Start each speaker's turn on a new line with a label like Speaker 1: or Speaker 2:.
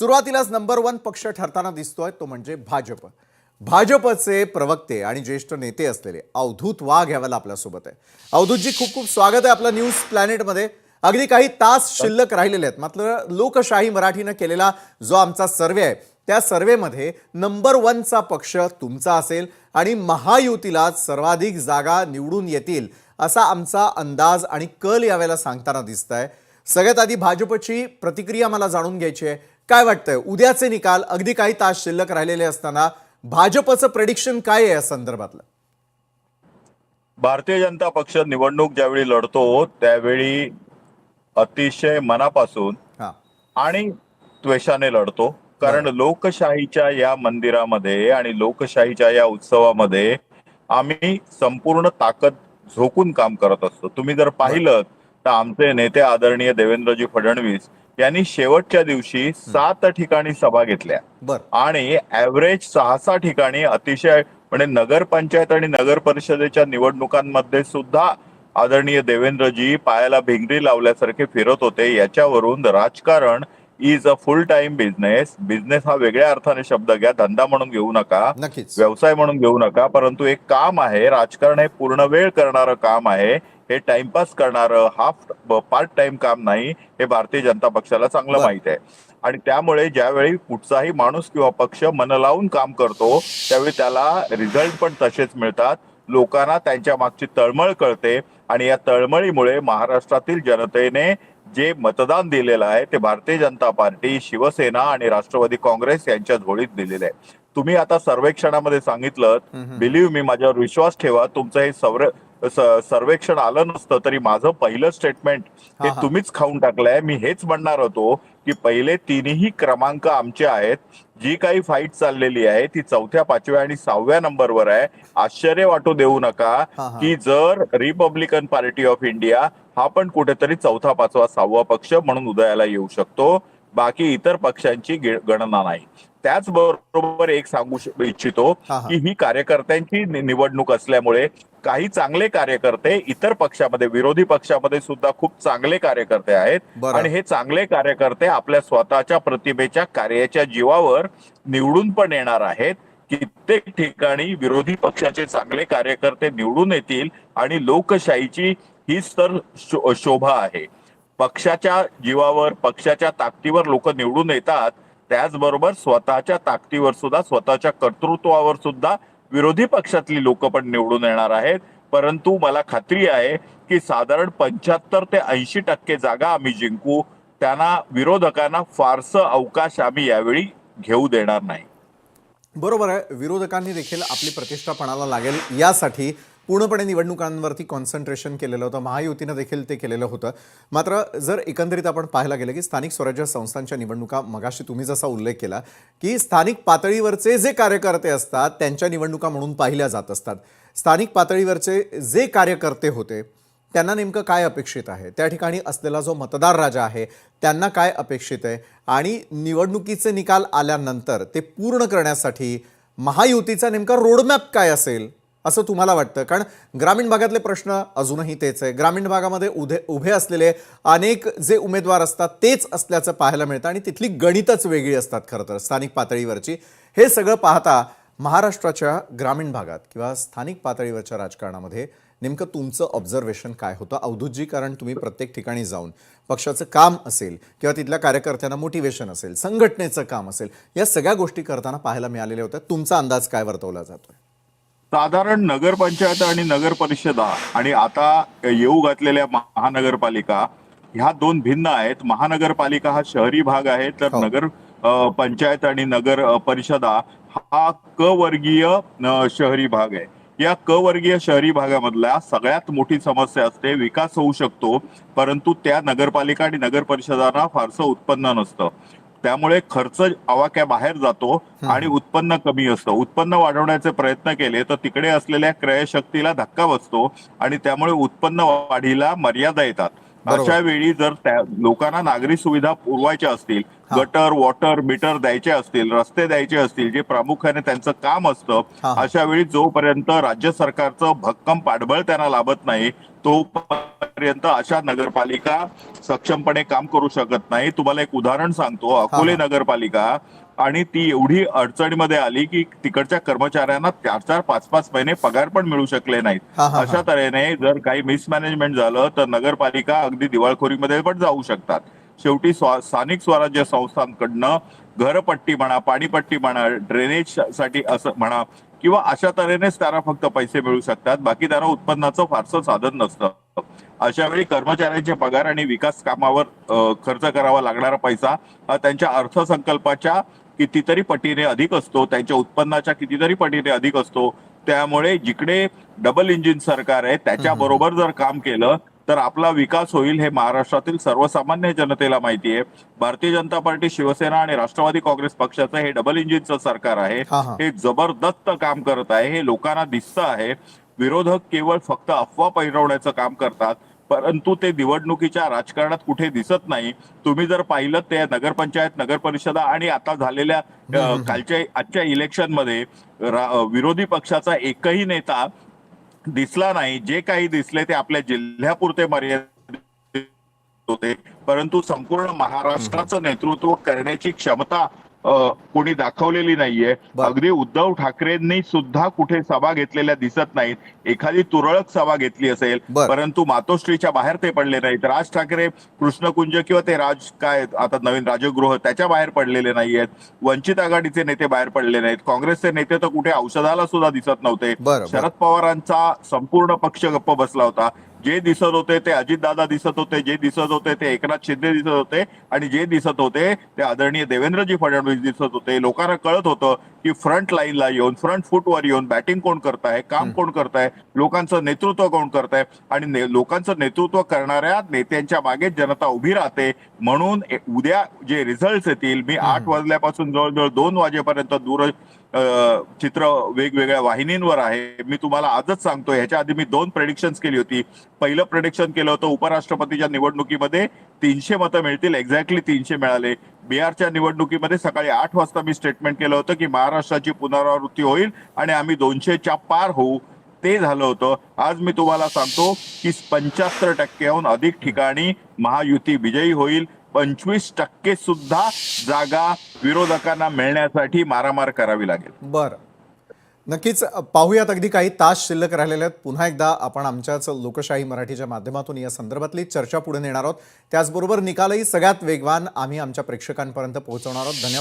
Speaker 1: सुरुवातीलाच नंबर 1 पक्ष ठरताना दिसतोय तो म्हणजे भाजप. भाजपचे प्रवक्ते आणि ज्येष्ठ नेते असलेले अवधूत वाघ यावेळेला आपल्यासोबत आहे. अवधूतजी, खूप खूप स्वागत आहे आपलं न्यूज प्लॅनेटमध्ये. अगदी काही तास शिल्लक राहिलेले आहेत. मात्र लोकशाही मराठीनं केलेला जो आमचा सर्वे आहे त्या सर्वेमध्ये नंबर 1 चा पक्ष तुमचा असेल आणि महायुतीला सर्वाधिक जागा निवडून येतील असा आमचा अंदाज आणि कल यावेळेला सांगताना दिसतंय. सगळ्यात आधी भाजपची प्रतिक्रिया मला जाणून घ्यायची आहे. काय वाटतंय उद्याचे निकाल अगदी काही तास शिल्लक राहिलेले असताना भाजपचं प्रेडिक्शन काय आहे या संदर्भातलं?
Speaker 2: भारतीय जनता पक्ष निवडणूक ज्यावेळी लढतो त्यावेळी अतिशय मनापासून
Speaker 1: हा,
Speaker 2: आणि त्वेषाने लढतो. कारण लोकशाहीच्या या मंदिरामध्ये आणि लोकशाहीच्या या उत्सवामध्ये आम्ही संपूर्ण ताकद झोकून काम करत असतो. तुम्ही जर पाहिलं तर आमचे नेते आदरणीय देवेंद्रजी फडणवीस यांनी शेवटच्या दिवशी 7 ठिकाणी सभा घेतल्या आणि ऍव्हरेज 6 ठिकाणी अतिशय म्हणजे नगरपंचायत आणि नगर परिषदेच्या निवडणुकांमध्ये सुद्धा आदरणीय देवेंद्रजी पायाला भिंगरी लावल्यासारखे फिरत होते. याच्यावरून राजकारण is a full time business. Business हा वेगळ्या अर्थाने शब्द घ्या, धंदा म्हणून घेऊ नका, व्यवसाय म्हणून घेऊ नका, परंतु एक काम आहे. राजकारण हे पूर्ण वेळ करणारं काम आहे. हे टाइमपास करणारं पार्ट टाइम काम नाही. हे भारतीय जनता पक्षाला चांगलं माहित आहे. आणि त्यामुळे ज्यावेळी कुठचाही माणूस किंवा पक्ष मन लावून काम करतो त्यावेळी त्याला रिझल्ट पण तसेच मिळतात. लोकांना त्यांच्या मागची तळमळ कळते आणि या तळमळीमुळे महाराष्ट्रातील जनतेने जे मतदान दिलेलं आहे ते भारतीय जनता पार्टी, शिवसेना आणि राष्ट्रवादी काँग्रेस यांच्या झोळीत दिलेलं आहे. तुम्ही आता सर्वेक्षणामध्ये सांगितलं, बिलीव्ह मी, माझ्यावर विश्वास ठेवा, तुमचं हे सर्वेक्षण आलं नसतं तरी माझं पहिलं स्टेटमेंट हे तुम्हीच खाऊन टाकलंय. मी हेच म्हणणार होतो की पहिले तिन्ही क्रमांक आमचे आहेत. जी काही फाईट चाललेली आहे ती 4थ्या, 5व्या आणि 6व्या नंबरवर आहे. आश्चर्य वाटू देऊ नका की जर रिपब्लिकन पार्टी ऑफ इंडिया हा पण कुठेतरी 4था, 5वा, 6वा पक्ष म्हणून उदयाला येऊ शकतो. बाकी इतर पक्षांची गणना नाही. त्याचबरोबर एक सांगू इच्छितो की ही कार्यकर्त्यांची निवडणूक असल्यामुळे काही चांगले कार्यकर्ते इतर पक्षामध्ये, विरोधी पक्षामध्ये सुद्धा खूप चांगले कार्यकर्ते आहेत आणि हे चांगले कार्यकर्ते आपल्या स्वतःच्या प्रतिभेच्या कार्याच्या जीवावर निवडून पण येणार आहेत. कित्येक ठिकाणी विरोधी पक्षाचे चांगले कार्यकर्ते निवडून येतील आणि लोकशाहीची हीच तर शोभा आहे. पक्षाच्या जीवावर, पक्षाच्या ताकदीवर लोक निवडून येतात. त्याचबरोबर स्वतःच्या ताकदीवर सुद्धा, स्वतःच्या कर्तृत्वावर सुद्धा विरोधी पक्षातली लोक पण निवडून येणार आहेत. परंतु मला खात्री आहे की साधारण 75 ते 80% जागा आम्ही जिंकू. त्यांना, विरोधकांना फारसं अवकाश आम्ही यावेळी घेऊ देणार नाही.
Speaker 1: बरोबर आहे. विरोधकांनी देखील आपली प्रतिष्ठा पणाला लागेल यासाठी पूर्णपणे निवडणुकांवरती कॉन्सन्ट्रेशन केलेलं होतं. महायुतीनं देखील ते केलेलं होतं. मात्र जर एकंदरीत आपण पाहायला गेलं की स्थानिक स्वराज्य संस्थांच्या निवडणुका, मगाशी तुम्ही जसा उल्लेख केला की स्थानिक पातळीवरचे जे कार्यकर्ते असतात त्यांच्या निवडणुका म्हणून पाहिल्या जात असतात. स्थानिक पातळीवरचे जे कार्यकर्ते होते त्यांना नेमकं काय अपेक्षित आहे, त्या ठिकाणी असलेला जो मतदार राजा आहे त्यांना काय अपेक्षित आहे आणि निवडणुकीचे निकाल आल्यानंतर ते पूर्ण करण्यासाठी महायुतीचा नेमका रोडमॅप काय असेल असं तुम्हाला वाटतं? कारण ग्रामीण भागातले प्रश्न अजूनही तेच आहे. ग्रामीण भागामध्ये उभे असलेले अनेक जे उमेदवार असतात तेच असल्याचं पाहायला मिळतं आणि तिथली गणितच वेगळी असतात खरं तर स्थानिक पातळीवरची. हे सगळं पाहता महाराष्ट्राच्या ग्रामीण भागात किंवा स्थानिक पातळीवरच्या राजकारणामध्ये नेमकं तुमचं ऑब्झर्वेशन काय होतं अवधूतजी? कारण तुम्ही प्रत्येक ठिकाणी जाऊन पक्षाचं काम असेल किंवा तिथल्या कार्यकर्त्यांना मोटिवेशन असेल, संघटनेचं काम असेल, या सगळ्या गोष्टी करताना पाहायला मिळालेल्या होत्या. तुमचा अंदाज काय वर्तवला जातोय?
Speaker 2: साधारण नगरपंचायत आणि नगर परिषदा आणि आता येऊ घातलेल्या महानगरपालिका ह्या 2 भिन्न आहेत. महानगरपालिका हा शहरी भाग आहे, तर नगर पंचायत आणि नगर परिषदा हा क वर्गीय शहरी भाग आहे. या क वर्गीय शहरी भागामधल्या सगळ्यात मोठी समस्या असते विकास होऊ शकतो, परंतु त्या नगरपालिका आणि नगर परिषदांना फारसं उत्पन्न नसतं. त्यामुळे खर्च आवाक्याबाहेर जातो आणि उत्पन्न कमी असतं. उत्पन्न वाढवण्याचे प्रयत्न केले तर तिकडे असलेल्या क्रयशक्तीला धक्का बसतो आणि त्यामुळे उत्पन्न वाढीला मर्यादा येतात. अशा वेळी जर लोकांना नागरी सुविधा पुरवायच्या असतील गटर वॉटर मीटर द्यायचे असतील, रस्ते द्यायचे असतील, जे प्रामुख्याने त्यांचं काम असतं,
Speaker 1: हा.
Speaker 2: अशा वेळी जोपर्यंत राज्य सरकारचं भक्कम पाठबळ त्यांना लाभत नाही तोपर्यंत अशा नगरपालिका सक्षमपणे काम करू शकत नाही. तुम्हाला एक उदाहरण सांगतो, अकोले नगरपालिका, आणि ती एवढी अडचणीमध्ये आली की तिकडच्या कर्मचाऱ्यांना 4-4, 5-5 महिने पगार पण मिळू शकले नाहीत. अशा तऱ्हेने जर काही मिसमॅनेजमेंट झालं तर नगरपालिका अगदी दिवाळखोरीमध्ये पण जाऊ शकतात. शेवटी स्थानिक स्वराज्य संस्थांकडनं घरपट्टी म्हणा, पाणीपट्टी म्हणा, ड्रेनेज साठी असं म्हणा, किंवा अशा तऱ्हेनेच त्यांना फक्त पैसे मिळू शकतात. बाकी त्यांना उत्पन्नाचं फारसं साधन नसतं. अशा वेळी कर्मचाऱ्यांचे पगार आणि विकास कामावर खर्च करावा लागणारा पैसा हा त्यांच्या अर्थसंकल्पाच्या कितीतरी पटीने अधिक असतो, त्यांच्या उत्पन्नाच्या कितीतरी पटीने अधिक असतो. त्यामुळे जिकडे डबल इंजिन सरकार आहे त्याच्याबरोबर जर काम केलं तर आपला विकास होईल हे महाराष्ट्रातील सर्वसामान्य जनतेला माहिती आहे. भारतीय जनता पार्टी, शिवसेना आणि राष्ट्रवादी काँग्रेस पक्षाचं हे डबल इंजिनचं सरकार आहे. हे जबरदस्त काम करत आहे, हे लोकांना दिसतं आहे. विरोधक केवळ फक्त अफवा पैरवण्याचं काम करतात, परंतु ते निवडणुकीच्या राजकारणात कुठे दिसत नाही. तुम्ही जर पाहिलं ते नगरपंचायत, नगरपरिषदा आणि आता झालेल्या आजच्या इलेक्शनमध्ये विरोधी पक्षाचा एकही नेता दिसला नाही. जे काही दिसले ते आपल्या जिल्ह्यापुरते मर्यादित होते, परंतु संपूर्ण महाराष्ट्राचं नेतृत्व करण्याची क्षमता कोणी दाखवलेली नाहीये. अगदी उद्धव ठाकरेंनी सुद्धा कुठे सभा घेतलेल्या दिसत नाहीत. एखादी तुरळक सभा घेतली असेल, परंतु मातोश्रीच्या बाहेर ते पडले नाहीत. राज ठाकरे कृष्णकुंज किंवा ते काय आता नवीन राजगृह त्याच्या बाहेर पडलेले नाहीयेत. वंचित आघाडीचे नेते बाहेर पडले नाहीत. काँग्रेसचे नेते तर कुठे औषधाला सुद्धा दिसत नव्हते. शरद पवारांचा संपूर्ण पक्ष गप्प बसला होता. जे दिसत होते ते अजितदादा दिसत होते, जे दिसत होते ते एकनाथ शिंदे दिसत होते, आणि जे दिसत होते ते आदरणीय देवेंद्रजी फडणवीस दिसत होते. लोकांना कळत होतं की फ्रंट लाईनला येऊन, फ्रंट फूटवर येऊन बॅटिंग कोण करताय, काम कोण करताय, लोकांचं नेतृत्व कोण करताय, आणि लोकांचं नेतृत्व करणाऱ्या नेत्यांच्या मागे जनता उभी राहते. म्हणून उद्या जे रिझल्ट येतील, मी 8 वाजल्यापासून जवळजवळ 2 वाजेपर्यंत चित्र वेगवेगळ्या वाहिनींवर आहे. मी तुम्हाला आजच सांगतो, ह्याच्या आधी मी 2 प्रेडिक्शन्स केली होती. पहिलं प्रेडिक्शन केलं होतं उपराष्ट्रपतीच्या निवडणुकीमध्ये 300 मतं मिळतील, एक्झॅक्टली 300 मिळाले. बिहारच्या निवडणुकीमध्ये सकाळी 8 वाजता मी स्टेटमेंट केलं होतं की महाराष्ट्राची पुनरावृत्ती होईल आणि आम्ही 200च्या पार होऊ. ते झालं होतं. आज मी तुम्हाला सांगतो की 75% अधिक ठिकाणी महायुती विजयी होईल. 25% सुद्धा जागा विरोधकांना मिळण्यासाठी मारामार करावी लागेल.
Speaker 1: बरं, नक्कीच पाहूयात. अगदी काही तास शिल्लक राहिलेले आहेत. पुन्हा एकदा आपण आमच्याच लोकशाही मराठीच्या माध्यमातून या संदर्भातली चर्चा पुढे नेणार आहोत. त्याचबरोबर निकालही सगळ्यात वेगवान आम्ही आमच्या प्रेक्षकांपर्यंत पोहोचवणार आहोत. धन्यवाद.